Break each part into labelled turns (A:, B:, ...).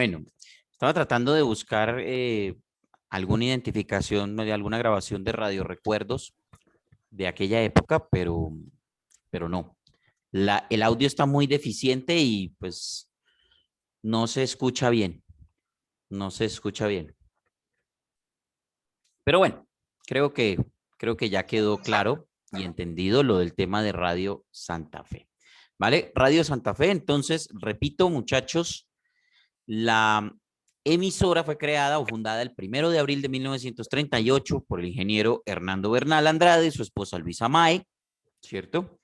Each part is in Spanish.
A: Bueno, estaba tratando de buscar alguna identificación, ¿no?, de alguna grabación de radio recuerdos de aquella época, pero no. El audio está muy deficiente y pues no se escucha bien, no se escucha bien. Pero bueno, creo que, creo que ya quedó claro y entendido lo del tema de Radio Santa Fe. ¿Vale? Radio Santa Fe, entonces, repito, muchachos, la emisora fue creada o fundada el 1 de abril de 1938 por el ingeniero Hernando Bernal Andrade y su esposa Luisa Mae, ¿cierto?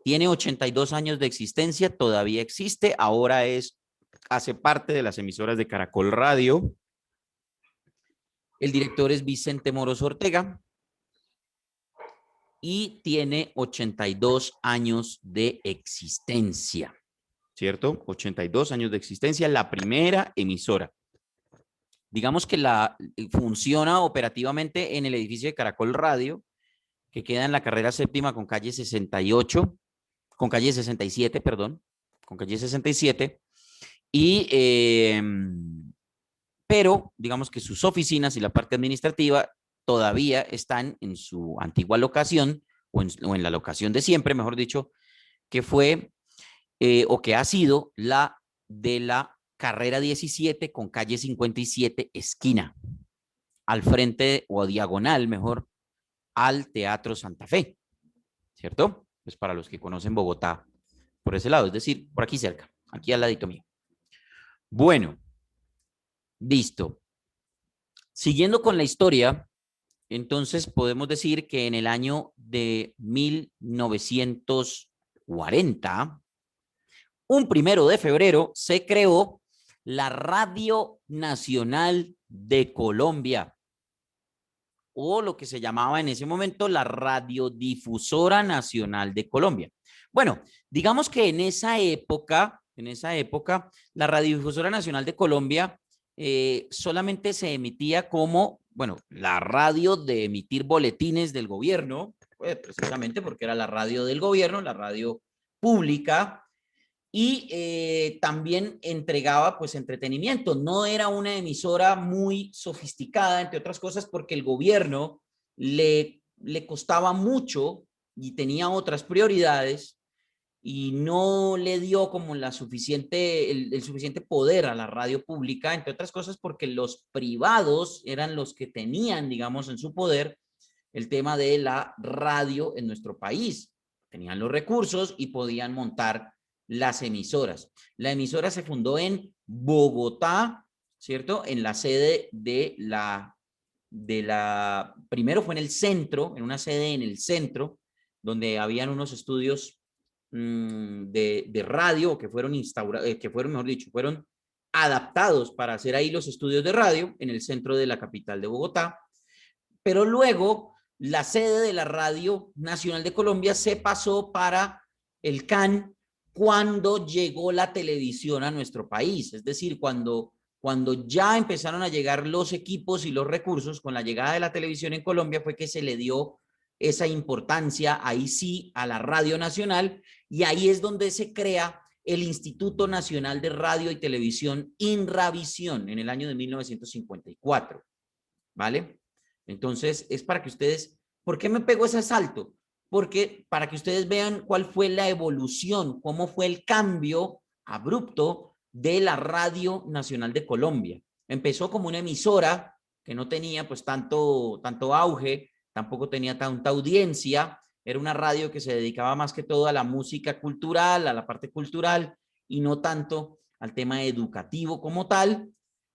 A: Tiene 82 años de existencia, todavía existe, ahora hace parte de las emisoras de Caracol Radio. El director es Vicente Moros Ortega y tiene 82 años de existencia, ¿cierto? 82 años de existencia, la primera emisora. Digamos que funciona operativamente en el edificio de Caracol Radio, que queda en la carrera séptima con calle 68, con calle 67, perdón, con calle 67. Pero digamos que sus oficinas y la parte administrativa todavía están en su antigua locación, o en la locación de siempre, mejor dicho, que fue o que ha sido la de la carrera 17 con calle 57, esquina, al frente o diagonal, mejor, al Teatro Santa Fe, ¿cierto? Pues para los que conocen Bogotá, por ese lado, es decir, por aquí cerca, aquí al ladito mío. Bueno, listo. Siguiendo con la historia, entonces podemos decir que en el año de 1940, un 1 de febrero, se creó la Radio Nacional de Colombia, o lo que se llamaba en ese momento la Radiodifusora Nacional de Colombia. Bueno, digamos que en esa época, la Radiodifusora Nacional de Colombia solamente se emitía como, bueno, la radio de emitir boletines del gobierno, pues precisamente porque era la radio del gobierno, la radio pública, y también entregaba pues entretenimiento. No era una emisora muy sofisticada, entre otras cosas, porque el gobierno le costaba mucho y tenía otras prioridades y no le dio como el suficiente poder a la radio pública, entre otras cosas porque los privados eran los que tenían, digamos, en su poder el tema de la radio en nuestro país. Tenían los recursos y podían montar las emisoras. La emisora se fundó en Bogotá, ¿cierto? En la sede primero fue en el centro, en una sede en el centro, donde habían unos estudios de radio que fueron mejor dicho, fueron adaptados para hacer ahí los estudios de radio en el centro de la capital de Bogotá. Pero luego la sede de la Radio Nacional de Colombia se pasó para el CAN cuando llegó la televisión a nuestro país. Es decir, cuando ya empezaron a llegar los equipos y los recursos, con la llegada de la televisión en Colombia, fue que se le dio esa importancia, ahí sí, a la Radio Nacional, y ahí es donde se crea el Instituto Nacional de Radio y Televisión, INRAVISIón, en el año de 1954, ¿vale? Entonces, es para que ustedes, ¿por qué me pego ese salto? Porque para que ustedes vean cuál fue la evolución, cómo fue el cambio abrupto de la Radio Nacional de Colombia. Empezó como una emisora que no tenía pues tanto auge, tampoco tenía tanta audiencia, era una radio que se dedicaba más que todo a la música cultural, a la parte cultural, y no tanto al tema educativo como tal,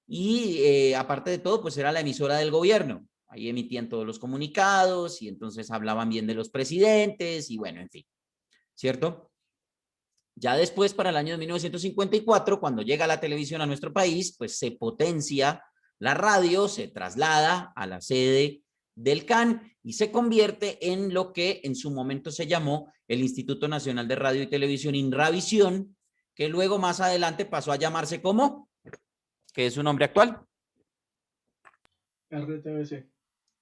A: y aparte de todo, pues era la emisora del gobierno. Ahí emitían todos los comunicados y entonces hablaban bien de los presidentes y bueno, en fin, ¿cierto? Ya después, para el año de 1954, cuando llega la televisión a nuestro país, pues se potencia la radio, se traslada a la sede del CAN y se convierte en lo que en su momento se llamó el Instituto Nacional de Radio y Televisión, INRAVISIón, que luego más adelante pasó a llamarse como, ¿qué es su nombre actual?
B: RTBC.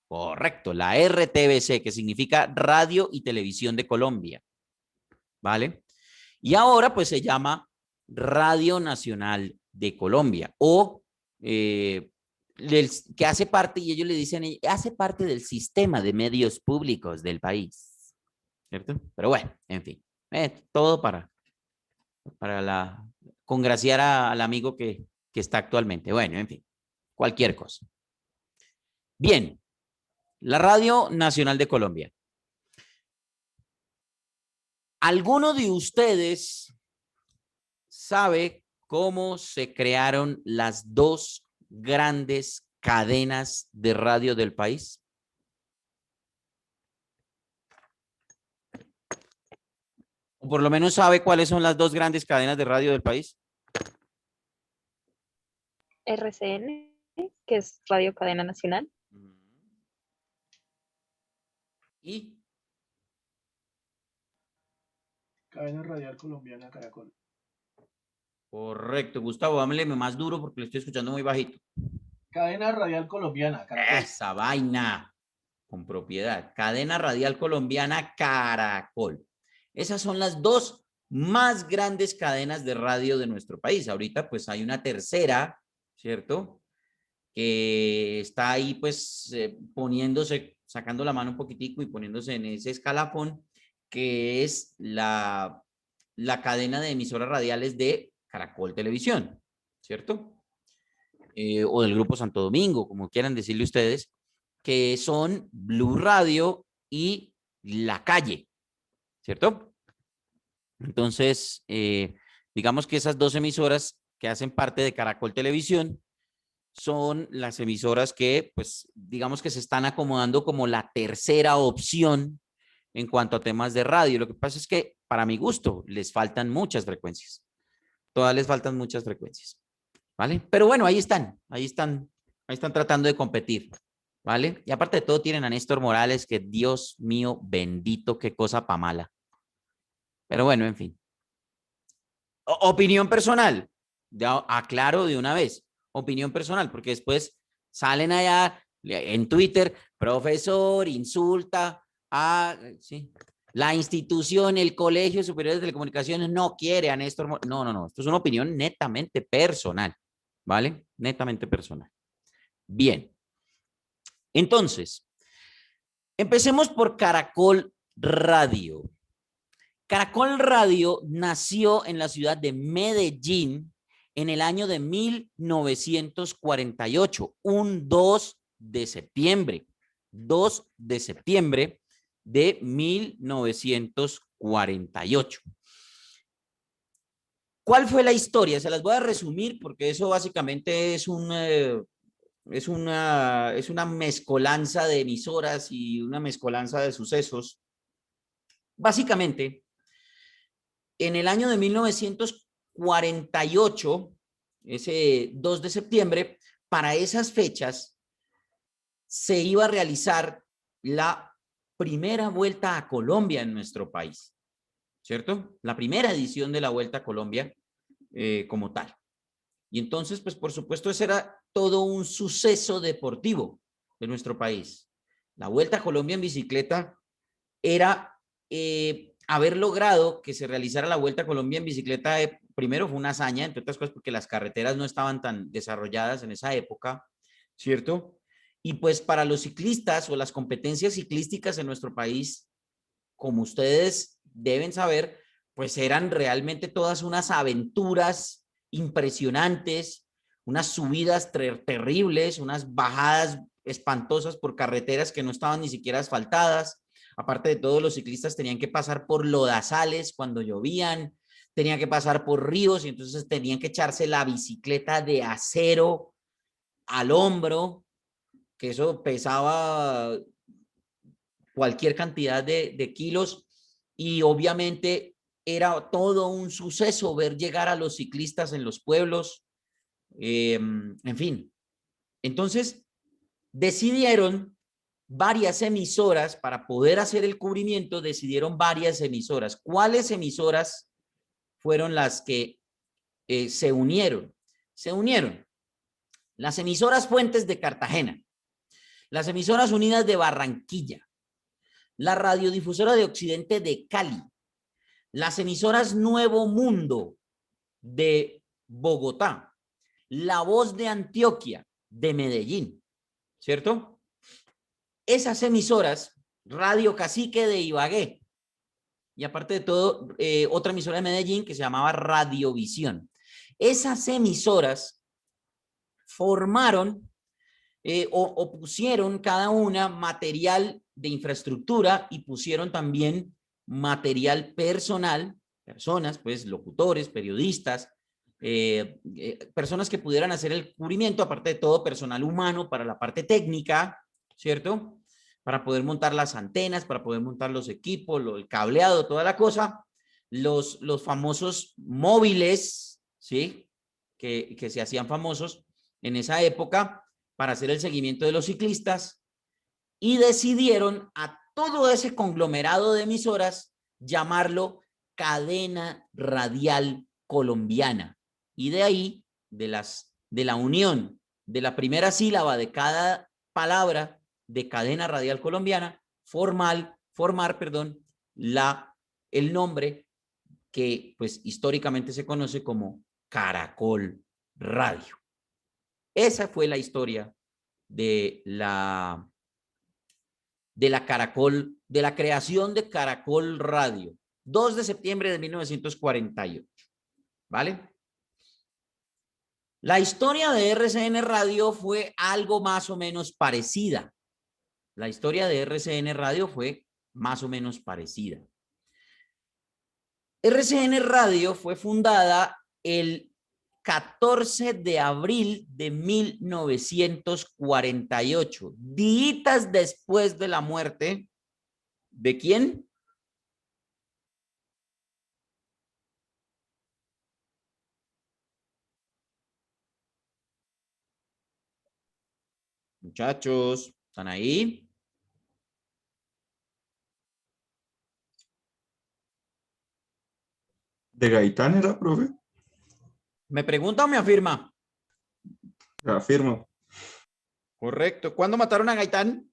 A: Correcto, la RTBC, que significa Radio y Televisión de Colombia, ¿vale? Y ahora pues se llama Radio Nacional de Colombia, o que hace parte, y ellos le dicen, hace parte del sistema de medios públicos del país, ¿cierto? Pero bueno, en fin, todo para congraciar al amigo que está actualmente. Bueno, en fin, cualquier cosa. Bien, la Radio Nacional de Colombia. ¿Alguno de ustedes sabe cómo se crearon las dos grandes cadenas de radio del país? O por lo menos sabe cuáles son las dos grandes cadenas de radio del país.
B: RCN, que es Radio Cadena Nacional.
A: Y
C: Cadena Radial Colombiana Caracol.
A: correcto, Gustavo, hábleme más duro porque le estoy escuchando muy bajito.
C: Cadena Radial Colombiana Caracol.
A: Esa vaina, con propiedad. Cadena Radial Colombiana Caracol. Esas son las dos más grandes cadenas de radio de nuestro país. Ahorita pues hay una tercera, ¿cierto? Que está ahí pues poniéndose, sacando la mano un poquitico y poniéndose en ese escalafón, que es la cadena de emisoras radiales de Caracol Televisión, ¿cierto? O del Grupo Santo Domingo, como quieran decirle ustedes, que son Blue Radio y La Calle, ¿cierto? Entonces, digamos que esas dos emisoras que hacen parte de Caracol Televisión son las emisoras que, pues, digamos que se están acomodando como la tercera opción en cuanto a temas de radio. Lo que pasa es que, para mi gusto, les faltan muchas frecuencias. Todas les faltan muchas frecuencias, ¿vale? Pero bueno, ahí están tratando de competir, ¿vale? Y aparte de todo, tienen a Néstor Morales, que Dios mío bendito, qué cosa pa' mala. Pero bueno, en fin. Opinión personal, ya aclaro de una vez, opinión personal, porque después salen allá en Twitter, profesor, insulta a, sí, la institución, el Colegio Superior de Telecomunicaciones no quiere a Néstor Morales. No, esto es una opinión netamente personal, ¿vale? Netamente personal. Bien. Entonces, empecemos por Caracol Radio. Caracol Radio nació en la ciudad de Medellín en el año de 1948, un 2 de septiembre. 2 de septiembre de 1948. ¿Cuál fue la historia? Se las voy a resumir porque eso básicamente es una mezcolanza de emisoras y una mezcolanza de sucesos. Básicamente, en el año de 1948, ese 2 de septiembre, para esas fechas, se iba a realizar la primera vuelta a Colombia en nuestro país, ¿cierto? La primera edición de la Vuelta a Colombia como tal. Y entonces, pues por supuesto, ese era todo un suceso deportivo de nuestro país. La Vuelta a Colombia en bicicleta era haber logrado que se realizara la Vuelta a Colombia en bicicleta. Primero fue una hazaña, entre otras cosas, porque las carreteras no estaban tan desarrolladas en esa época, ¿cierto? Y pues para los ciclistas o las competencias ciclísticas en nuestro país, como ustedes deben saber, pues eran realmente todas unas aventuras impresionantes, unas subidas terribles, unas bajadas espantosas por carreteras que no estaban ni siquiera asfaltadas. Aparte de todo, los ciclistas tenían que pasar por lodazales cuando llovían, tenían que pasar por ríos y entonces tenían que echarse la bicicleta de acero al hombro, que eso pesaba cualquier cantidad de kilos, y obviamente era todo un suceso ver llegar a los ciclistas en los pueblos, en fin. Entonces, decidieron varias emisoras para poder hacer el cubrimiento, decidieron varias emisoras. ¿Cuáles emisoras fueron las que se unieron? Se unieron las emisoras Fuentes de Cartagena, las emisoras Unidas de Barranquilla, la radiodifusora de Occidente de Cali, las emisoras Nuevo Mundo de Bogotá, La Voz de Antioquia, de Medellín, ¿cierto? Esas emisoras, Radio Cacique de Ibagué, y aparte de todo, otra emisora de Medellín que se llamaba Radiovisión. Esas emisoras formaron o pusieron cada una material de infraestructura y pusieron también material personal, personas, pues locutores, periodistas, personas que pudieran hacer el cubrimiento, aparte de todo personal humano para la parte técnica, ¿cierto? Para poder montar las antenas, para poder montar los equipos, el cableado, toda la cosa, los famosos móviles, ¿sí? Que se hacían famosos en esa época para hacer el seguimiento de los ciclistas, y decidieron a todo ese conglomerado de emisoras llamarlo Cadena Radial Colombiana. Y de ahí, de la unión de la primera sílaba de cada palabra de Cadena Radial Colombiana, formar, el nombre que pues históricamente se conoce como Caracol Radio. Esa fue la historia de la Caracol, de la creación de Caracol Radio, 2 de septiembre de 1948, ¿vale? La historia de RCN Radio fue algo más o menos parecida. La historia de RCN Radio fue más o menos parecida. RCN Radio fue fundada el 14 de abril de 1948, días después de la muerte ¿de quién? Muchachos, ¿están ahí?
D: ¿De Gaitán era, profe?
A: ¿Me pregunta o me afirma?
D: Afirmo.
A: Correcto. ¿Cuándo mataron a Gaitán?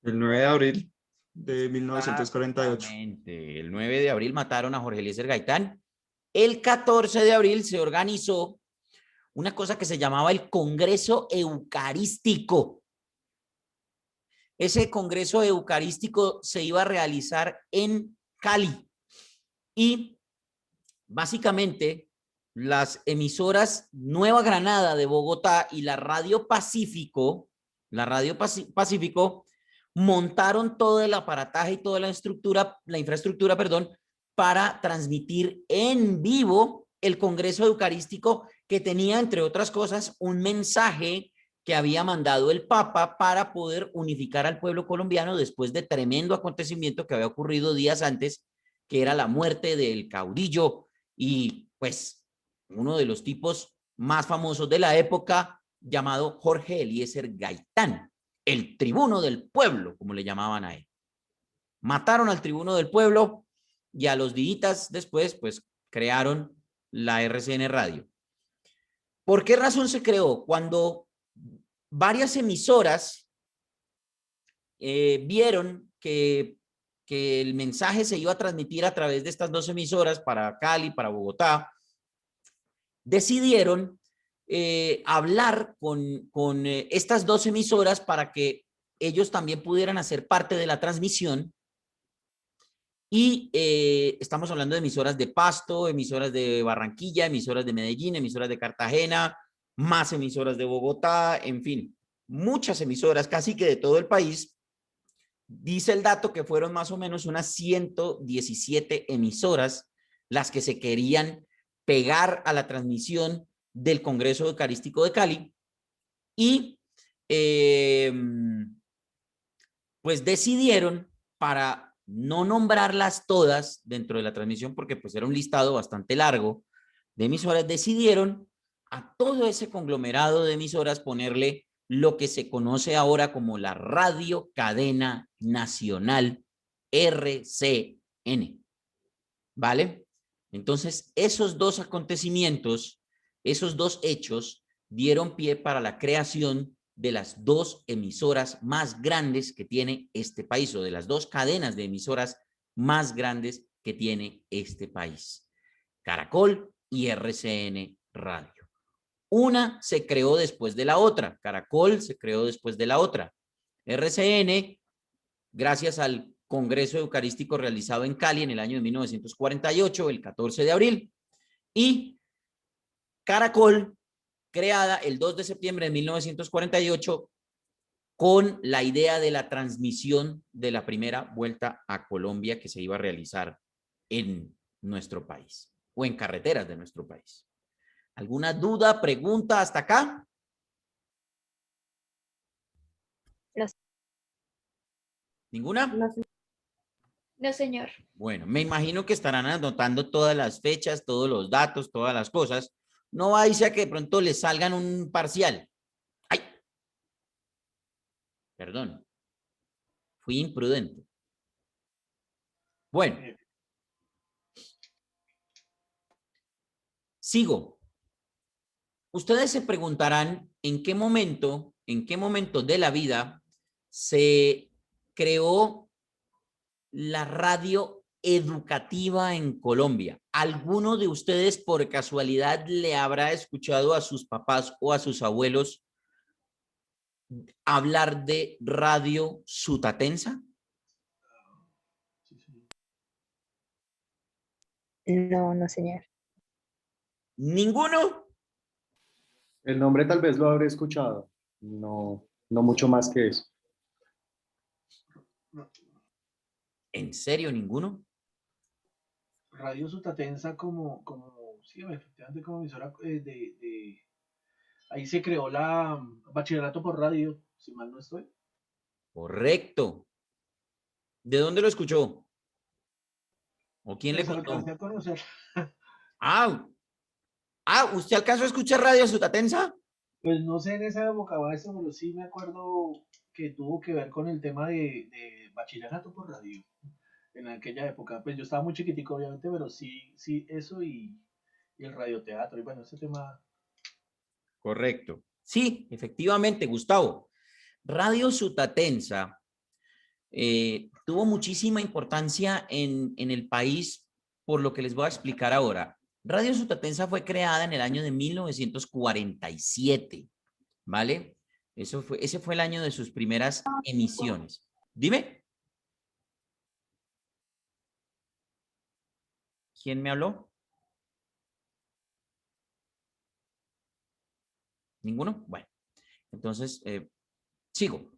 D: El 9 de abril de 1948.
A: Exactamente. El 9 de abril mataron a Jorge Eliezer Gaitán. El 14 de abril se organizó una cosa que se llamaba el Congreso Eucarístico. Ese Congreso Eucarístico se iba a realizar en Cali y básicamente las emisoras Nueva Granada de Bogotá y la Radio Pacífico, montaron todo el aparataje y toda la infraestructura, para transmitir en vivo el Congreso Eucarístico, que tenía, entre otras cosas, un mensaje que había mandado el Papa para poder unificar al pueblo colombiano después de tremendo acontecimiento que había ocurrido días antes, que era la muerte del caudillo y pues uno de los tipos más famosos de la época, llamado Jorge Eliezer Gaitán, el tribuno del pueblo, como le llamaban a él. Mataron al tribuno del pueblo y a los días después, pues crearon la RCN Radio. ¿Por qué razón se creó? Cuando varias emisoras vieron que el mensaje se iba a transmitir a través de estas dos emisoras para Cali, para Bogotá, decidieron hablar con estas dos emisoras para que ellos también pudieran hacer parte de la transmisión. Y estamos hablando de emisoras de Pasto, emisoras de Barranquilla, emisoras de Medellín, emisoras de Cartagena, más emisoras de Bogotá, en fin, muchas emisoras, casi que de todo el país. Dice el dato que fueron más o menos unas 117 emisoras las que se querían pegar a la transmisión del Congreso Eucarístico de Cali y pues decidieron, para no nombrarlas todas dentro de la transmisión, porque pues era un listado bastante largo de emisoras, decidieron a todo ese conglomerado de emisoras ponerle lo que se conoce ahora como la Radio Cadena Nacional, RCN, ¿vale? Entonces, esos dos acontecimientos, esos dos hechos, dieron pie para la creación de las dos emisoras más grandes que tiene este país, o de las dos cadenas de emisoras más grandes que tiene este país, Caracol y RCN Radio. Una se creó después de la otra. Caracol se creó después de la otra. RCN, gracias al Congreso Eucarístico realizado en Cali en el año de 1948, el 14 de abril. Y Caracol, creada el 2 de septiembre de 1948, con la idea de la transmisión de la primera vuelta a Colombia que se iba a realizar en nuestro país o en carreteras de nuestro país. ¿Alguna duda, pregunta hasta acá?
B: No.
A: ¿Ninguna?
E: No, señor.
A: Bueno, me imagino que estarán anotando todas las fechas, todos los datos, todas las cosas. No vais a que de pronto les salgan un parcial. ¡Ay! Perdón. Fui imprudente. Bueno. Sigo. Ustedes se preguntarán en qué momento de la vida se creó la radio educativa en Colombia. ¿Alguno de ustedes por casualidad le habrá escuchado a sus papás o a sus abuelos hablar de Radio Sutatensa?
B: No, no, señor.
A: ¿Ninguno?
F: El nombre tal vez lo habré escuchado, no mucho más que eso.
A: ¿En serio ninguno?
C: Radio Sutatensa sí, efectivamente como emisora ahí se creó la bachillerato por radio, si mal no estoy.
A: Correcto. ¿De dónde lo escuchó? ¿O quién le
C: Pues
A: contó?
C: alcancé a conocer.
A: ¿Usted alcanzó a escuchar Radio Sutatensa?
C: Pues no sé en esa época, maestro, pero sí me acuerdo que tuvo que ver con el tema de bachillerato por radio. En aquella época, pues yo estaba muy chiquitico, obviamente, pero sí, eso y el radioteatro, y bueno, ese tema.
A: Correcto. Sí, efectivamente, Gustavo. Radio Sutatensa tuvo muchísima importancia en el país, por lo que les voy a explicar ahora. Radio Sutatensa fue creada en el año de 1947, ¿vale? Ese fue el año de sus primeras emisiones. Dime. ¿Quién me habló? ¿Ninguno? Bueno, entonces sigo.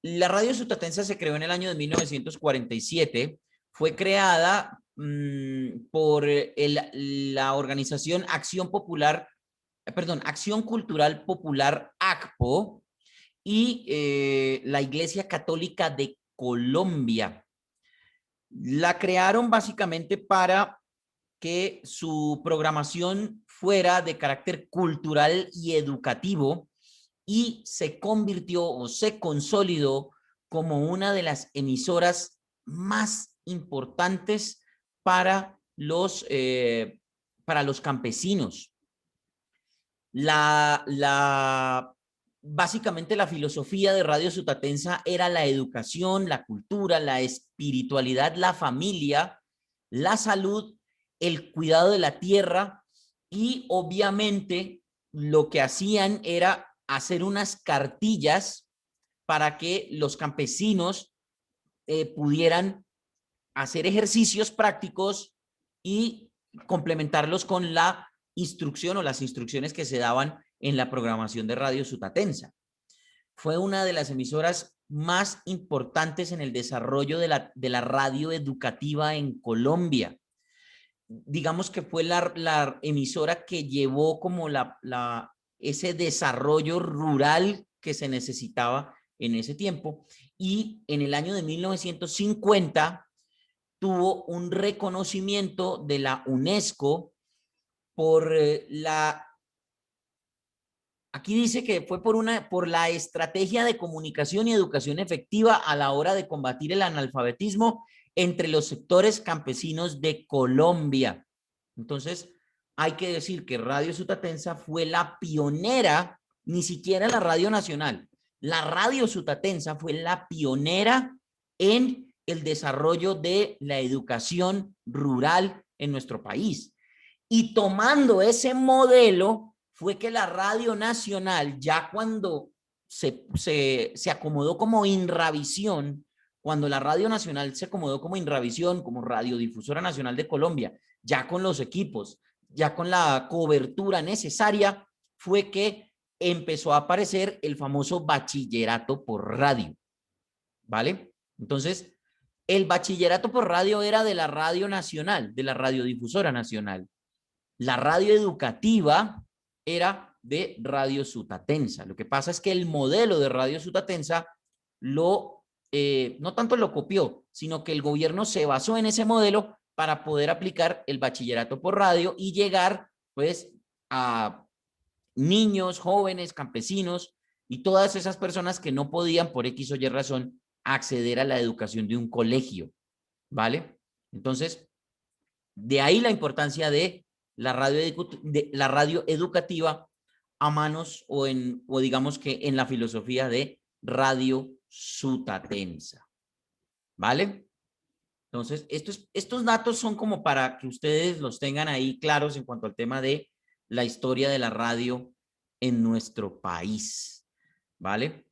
A: La Radio Sutatensa se creó en el año de 1947. Fue creada por la organización Acción Cultural Popular ACPO y la Iglesia Católica de Colombia. La crearon básicamente para que su programación fuera de carácter cultural y educativo y se convirtió o se consolidó como una de las emisoras más importantes para los campesinos. Básicamente la filosofía de Radio Sutatensa era la educación, la cultura, la espiritualidad, la familia, la salud, el cuidado de la tierra y obviamente lo que hacían era hacer unas cartillas para que los campesinos pudieran hacer ejercicios prácticos y complementarlos con la instrucción o las instrucciones que se daban en la programación de Radio Sutatensa. Fue una de las emisoras más importantes en el desarrollo de la radio educativa en Colombia. Digamos que fue la emisora que llevó como ese desarrollo rural que se necesitaba en ese tiempo, y en el año de 1950 tuvo un reconocimiento de la UNESCO por aquí dice que fue por la estrategia de comunicación y educación efectiva a la hora de combatir el analfabetismo entre los sectores campesinos de Colombia. Entonces, hay que decir que Radio Sutatensa fue la pionera, ni siquiera la Radio Nacional. La Radio Sutatensa fue la pionera en el desarrollo de la educación rural en nuestro país. Y tomando ese modelo, fue que la Radio Nacional, ya cuando se acomodó como Inravisión, cuando la Radio Nacional se acomodó como Inravisión, como Radiodifusora Nacional de Colombia, ya con los equipos, ya con la cobertura necesaria, fue que empezó a aparecer el famoso bachillerato por radio, ¿vale? Entonces, el bachillerato por radio era de la Radio Nacional, de la Radiodifusora Nacional. La radio educativa era de Radio Sutatensa. Lo que pasa es que el modelo de Radio Sutatensa no tanto lo copió, sino que el gobierno se basó en ese modelo para poder aplicar el bachillerato por radio y llegar, pues, a niños, jóvenes, campesinos y todas esas personas que no podían, por X o Y razón, acceder a la educación de un colegio, ¿vale? Entonces, de ahí la importancia de la radio educativa a manos o digamos que en la filosofía de Radio Sutatensa, ¿vale? Entonces, estos datos son como para que ustedes los tengan ahí claros en cuanto al tema de la historia de la radio en nuestro país, ¿vale?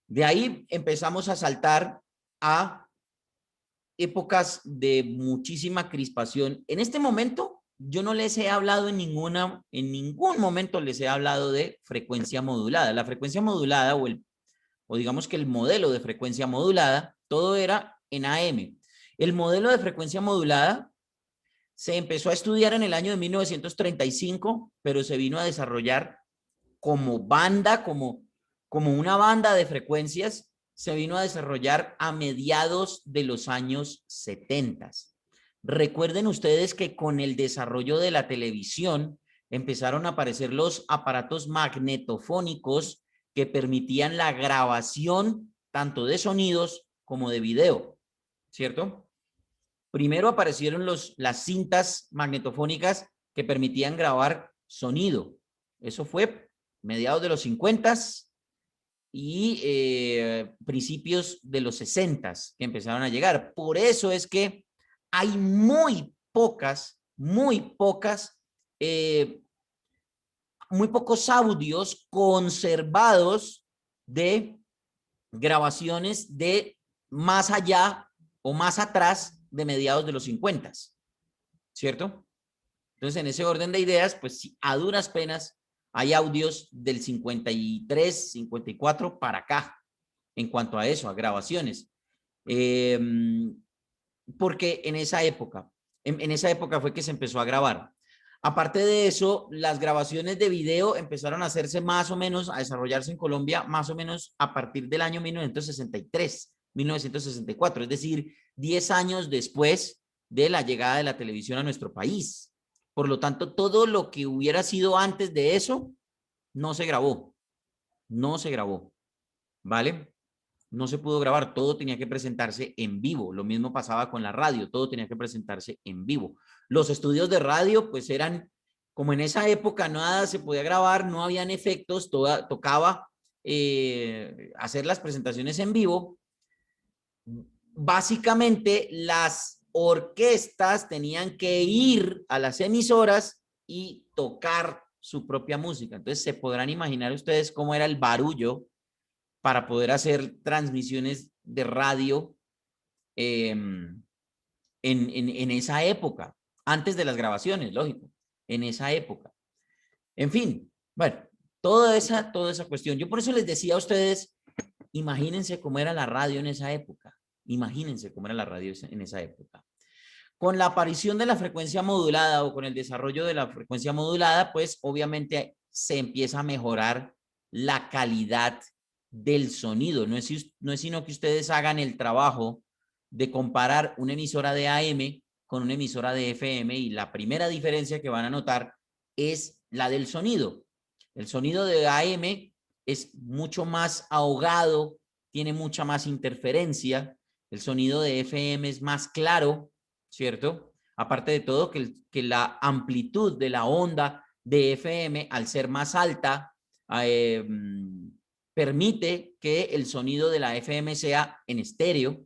A: De ahí empezamos a saltar a épocas de muchísima crispación. En este momento, yo no les he hablado en ningún momento les he hablado de frecuencia modulada. La frecuencia modulada o digamos que el modelo de frecuencia modulada, todo era en AM. El modelo de frecuencia modulada se empezó a estudiar en el año de 1935, pero se vino a desarrollar como banda, como una banda de frecuencias, se vino a desarrollar a mediados de los años 70. Recuerden ustedes que con el desarrollo de la televisión empezaron a aparecer los aparatos magnetofónicos que permitían la grabación tanto de sonidos como de video, ¿cierto? Primero aparecieron las cintas magnetofónicas que permitían grabar sonido. Eso fue mediados de los 50 y principios de los 60 que empezaron a llegar. Por eso es que hay muy pocos audios conservados de grabaciones de más allá o más atrás de mediados de los 50, ¿cierto? Entonces, en ese orden de ideas, pues a duras penas hay audios del 53, 54 para acá, en cuanto a eso, a grabaciones. Porque en esa época fue que se empezó a grabar. Aparte de eso, las grabaciones de video empezaron a hacerse más o menos, a desarrollarse en Colombia más o menos a partir del año 1963, 1964, es decir, 10 años después de la llegada de la televisión a nuestro país. Por lo tanto, todo lo que hubiera sido antes de eso no se grabó, ¿vale? No se pudo grabar, todo tenía que presentarse en vivo. Lo mismo pasaba con la radio, todo tenía que presentarse en vivo. Los estudios de radio, pues eran, como en esa época nada se podía grabar, no habían efectos, tocaba hacer las presentaciones en vivo. Básicamente, las orquestas tenían que ir a las emisoras y tocar su propia música. Entonces, se podrán imaginar ustedes cómo era el barullo para poder hacer transmisiones de radio en esa época, antes de las grabaciones, lógico, en esa época. En fin, bueno, toda esa cuestión. Yo por eso les decía a ustedes, imagínense cómo era la radio en esa época. Imagínense cómo era la radio en esa época. Con la aparición de la frecuencia modulada o con el desarrollo de la frecuencia modulada, pues obviamente se empieza a mejorar la calidad del sonido. No es sino que ustedes hagan el trabajo de comparar una emisora de AM con una emisora de FM y la primera diferencia que van a notar es la del sonido. El sonido de AM es mucho más ahogado, tiene mucha más interferencia. El sonido de FM es más claro, ¿cierto? Aparte de todo, que la amplitud de la onda de FM, al ser más alta, permite que el sonido de la FM sea en estéreo,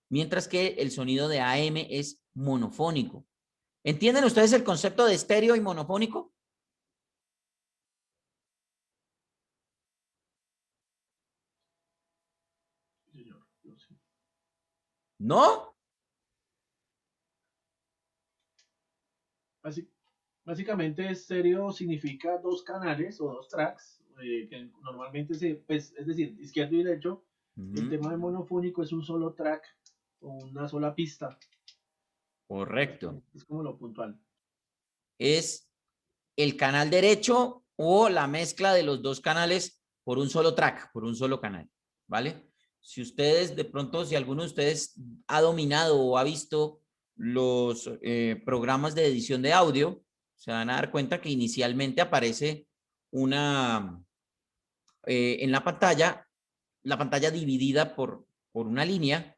A: mientras que el sonido de AM es monofónico. ¿Entienden ustedes el concepto de estéreo y monofónico? ¿No?
C: Básicamente estéreo significa dos canales o dos tracks, que normalmente pues, es decir, izquierdo y derecho. El
A: Ujú,
C: tema de monofónico es un solo track o una sola pista.
A: correcto.
C: Es como lo puntual.
A: Es el canal derecho o la mezcla de los dos canales por un solo track, por un solo canal, ¿vale? Si ustedes de pronto, si alguno de ustedes ha dominado o ha visto los programas de edición de audio, se van a dar cuenta que inicialmente aparece una, en la pantalla dividida por una línea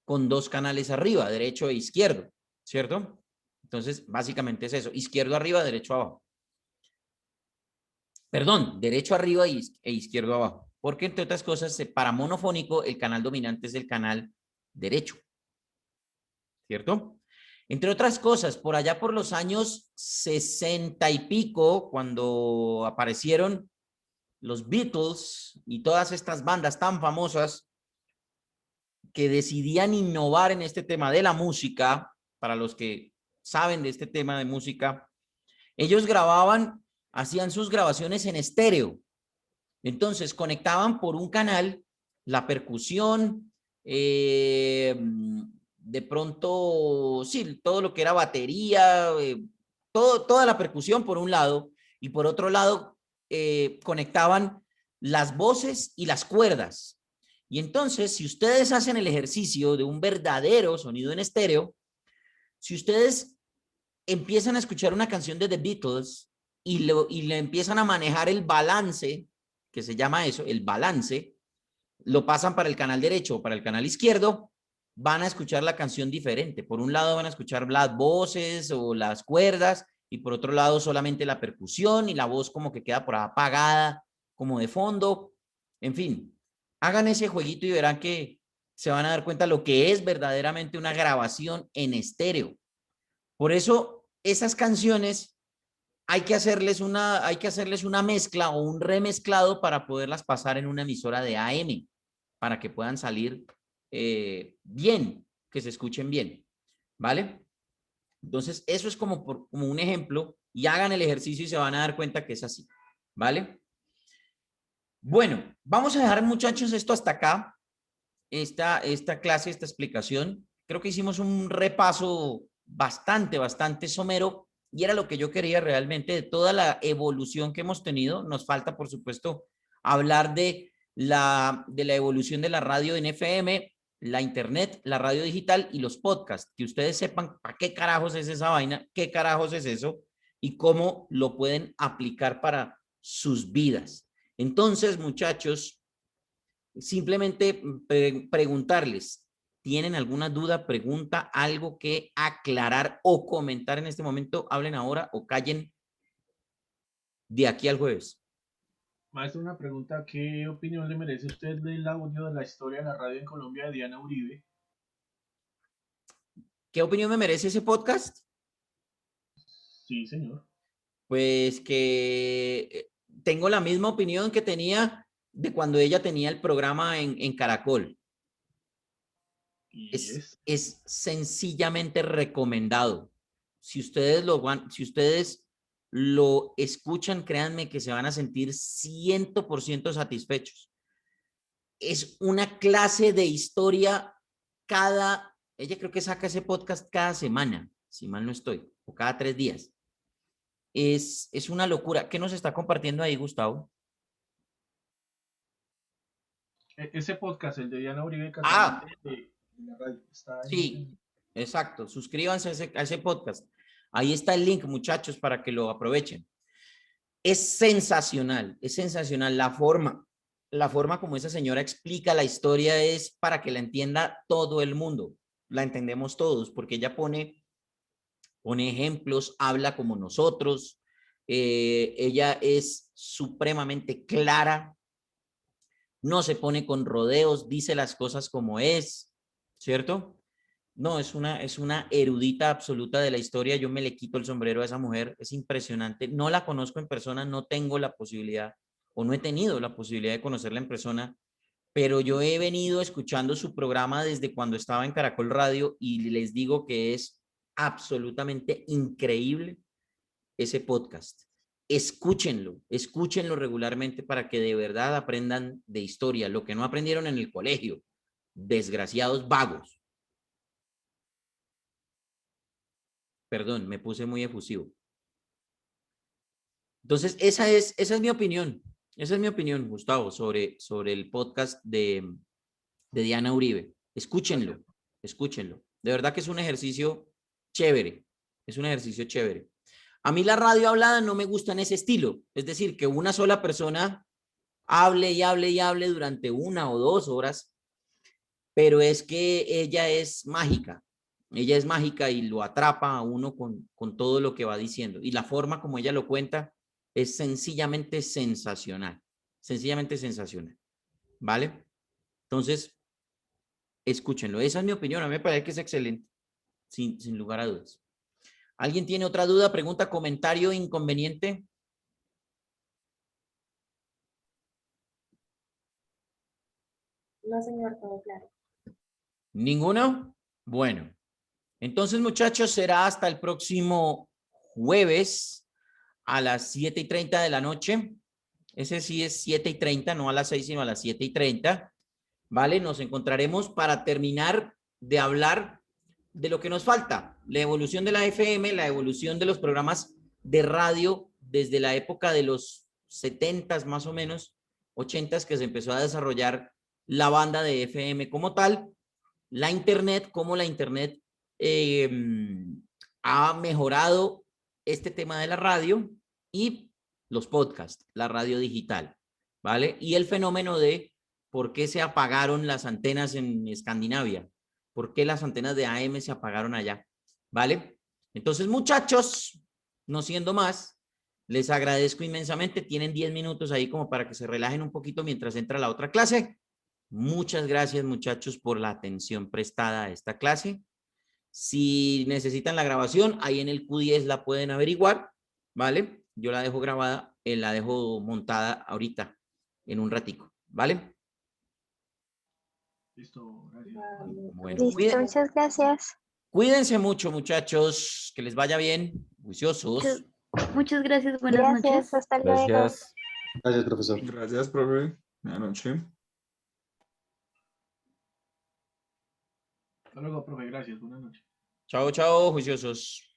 A: con dos canales arriba, derecho e izquierdo, ¿cierto? Entonces, básicamente es eso, izquierdo arriba, derecho abajo. Perdón, derecho arriba e izquierdo abajo. Porque entre otras cosas, para monofónico, el canal dominante es el canal derecho, ¿cierto? Entre otras cosas, por allá por los años 60 y pico, cuando aparecieron los Beatles y todas estas bandas tan famosas que decidían innovar en este tema de la música, para los que saben de este tema de música, ellos grababan, hacían sus grabaciones en estéreo. Entonces conectaban por un canal la percusión, de pronto, sí, todo lo que era batería, toda la percusión por un lado, y por otro lado conectaban las voces y las cuerdas. Y entonces, si ustedes hacen el ejercicio de un verdadero sonido en estéreo, si ustedes empiezan a escuchar una canción de The Beatles y le empiezan a manejar el balance, que se llama eso, el balance, lo pasan para el canal derecho o para el canal izquierdo, van a escuchar la canción diferente. Por un lado van a escuchar las voces o las cuerdas y por otro lado solamente la percusión y la voz como que queda por apagada, como de fondo. En fin, hagan ese jueguito y verán que se van a dar cuenta lo que es verdaderamente una grabación en estéreo. Por eso esas canciones hay que hacerles una mezcla o un remezclado para poderlas pasar en una emisora de AM, para que puedan salir bien, que se escuchen bien, ¿vale? Entonces, eso es como un ejemplo y hagan el ejercicio y se van a dar cuenta que es así, ¿vale? Bueno, vamos a dejar, muchachos, esto hasta acá, esta clase, esta explicación. Creo que hicimos un repaso bastante somero y era lo que yo quería realmente de toda la evolución que hemos tenido. Nos falta, por supuesto, hablar de la evolución de la radio en FM, la internet, la radio digital y los podcasts. Que ustedes sepan para qué carajos es esa vaina, qué carajos es eso y cómo lo pueden aplicar para sus vidas. Entonces, muchachos, simplemente preguntarles, ¿tienen alguna duda, pregunta, algo que aclarar o comentar en este momento? Hablen ahora o callen de aquí al jueves.
C: Maestro, una pregunta, ¿qué opinión le merece usted del audio de la historia de la radio en Colombia de Diana Uribe?
A: ¿Qué opinión me merece ese podcast?
C: Sí, señor.
A: Pues que tengo la misma opinión que tenía de cuando ella tenía el programa en Caracol.
C: Y
A: Es sencillamente recomendado. Si ustedes lo escuchan, créanme que se van a sentir 100% satisfechos. Es una clase de historia ella creo que saca ese podcast cada semana, si mal no estoy, o cada 3 días. Es una locura. ¿Qué nos está compartiendo ahí, Gustavo?
C: ese podcast, el de Diana Uribe,
A: Ah,
C: casualmente, de la radio, está
A: sí, exacto. Suscríbanse a ese podcast. Ahí está el link, muchachos, para que lo aprovechen. Es sensacional la forma como esa señora explica la historia es para que la entienda todo el mundo. La entendemos todos, porque ella pone ejemplos, habla como nosotros. Ella es supremamente clara, no se pone con rodeos, dice las cosas como es, ¿cierto? No, es una erudita absoluta de la historia. Yo me le quito el sombrero a esa mujer. Es impresionante. No la conozco en persona, no tengo la posibilidad o no he tenido la posibilidad de conocerla en persona, pero yo he venido escuchando su programa desde cuando estaba en Caracol Radio y les digo que es absolutamente increíble ese podcast. Escúchenlo regularmente para que de verdad aprendan de historia, lo que no aprendieron en el colegio, desgraciados vagos. Perdón, me puse muy efusivo. Entonces, esa es mi opinión. Esa es mi opinión, Gustavo, sobre el podcast de Diana Uribe. Escúchenlo. De verdad que es un ejercicio chévere. Es un ejercicio chévere. A mí la radio hablada no me gusta en ese estilo. Es decir, que una sola persona hable y hable y hable durante 1 o 2 horas, pero es que ella es mágica. Ella es mágica y lo atrapa a uno con todo lo que va diciendo. Y la forma como ella lo cuenta es sencillamente sensacional. Sencillamente sensacional. ¿Vale? Entonces, escúchenlo. Esa es mi opinión. A mí me parece que es excelente. Sin lugar a dudas. ¿Alguien tiene otra duda, pregunta, comentario, inconveniente?
E: No, señor, todo claro.
A: ¿Ninguno? Bueno, entonces, muchachos, será hasta el próximo jueves a las 7:30 de la noche. Ese sí es 7:30, no a las 6, sino a las 7:30. ¿Vale? Nos encontraremos para terminar de hablar de lo que nos falta, la evolución de la FM, la evolución de los programas de radio desde la época de los 70s más o menos, 80s, que se empezó a desarrollar la banda de FM como tal, la internet, cómo la internet ha mejorado este tema de la radio y los podcasts, la radio digital, ¿vale? Y el fenómeno de por qué se apagaron las antenas en Escandinavia, por qué las antenas de AM se apagaron allá, ¿vale? Entonces, muchachos, no siendo más, les agradezco inmensamente. Tienen 10 minutos ahí como para que se relajen un poquito mientras entra la otra clase. Muchas gracias, muchachos, por la atención prestada a esta clase. Si necesitan la grabación, ahí en el Q10 la pueden averiguar, ¿vale? Yo la dejo grabada, la dejo montada ahorita, en un ratico, ¿vale?
C: Listo, gracias.
A: Bueno,
B: Listo, muchas gracias.
A: cuídense mucho, muchachos, que les vaya bien, juiciosos.
E: Muchas gracias, buenas noches.
B: Gracias, hasta luego.
G: Gracias.
F: Gracias, profesor.
D: Gracias, profe. Buenas noches.
C: Hasta luego, profe, gracias, buenas noches.
A: Chao, chao, juiciosos.